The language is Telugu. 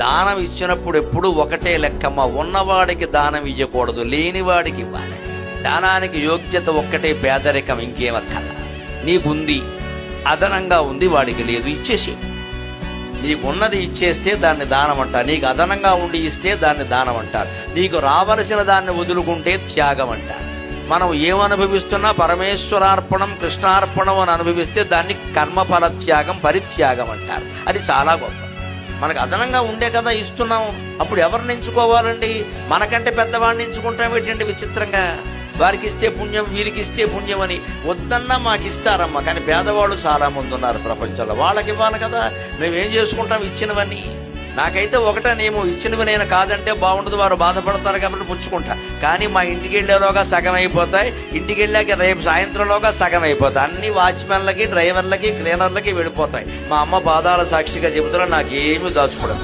దానం ఇచ్చినప్పుడు ఎప్పుడు ఒకటే లెక్కమ్మ, ఉన్నవాడికి దానం ఇవ్వకూడదు, లేనివాడికి ఇవ్వాలి. దానానికి యోగ్యత ఒక్కటే, పేదరికం, ఇంకేమక్కర్లా. నీకుంది, అదనంగా ఉంది, వాడికి లేదు, ఇచ్చేసి. నీకున్నది ఇచ్చేస్తే దాన్ని దానం అంటారు, నీకు అదనంగా ఉండి ఇస్తే దాన్ని దానం అంటారు, నీకు రావలసిన దాన్ని వదులుకుంటే త్యాగం అంటారు. మనం ఏమనుభవిస్తున్నా పరమేశ్వరార్పణం, కృష్ణార్పణం అని అనుభవిస్తే దాన్ని కర్మఫల త్యాగం, పరిత్యాగం అంటారు. అది చాలా గొప్ప. మనకు అదనంగా ఉండే కదా ఇస్తున్నాం, అప్పుడు ఎవరిని ఎంచుకోవాలండి? మనకంటే పెద్దవాడిని ఎంచుకుంటాం ఏంటంటే విచిత్రంగా. వారికి ఇస్తే పుణ్యం, వీరికి ఇస్తే పుణ్యం అని వద్దన్నా మాకు ఇస్తారమ్మా. కానీ పేదవాళ్ళు చాలామంది ఉన్నారు ప్రపంచంలో, వాళ్ళకి ఇవ్వాలి కదా. మేమేం చేసుకుంటాం ఇచ్చినవన్నీ? నాకైతే ఒకటనేమో, ఇచ్చినవి నేను కాదంటే బాగుండదు, వారు బాధపడతారు కాబట్టి పుచ్చుకుంటా. కానీ మా ఇంటికి వెళ్ళేలోగా సగం అయిపోతాయి, ఇంటికి వెళ్ళాక రేపు సాయంత్రంలోగా సగం అయిపోతాయి. అన్ని వాచ్మెన్లకి, డ్రైవర్లకి, క్లీనర్లకి వెళ్ళిపోతాయి. మా అమ్మ పాదాల సాక్షిగా చెబుతున్నా, నాకేమీ దాచుకోవడం.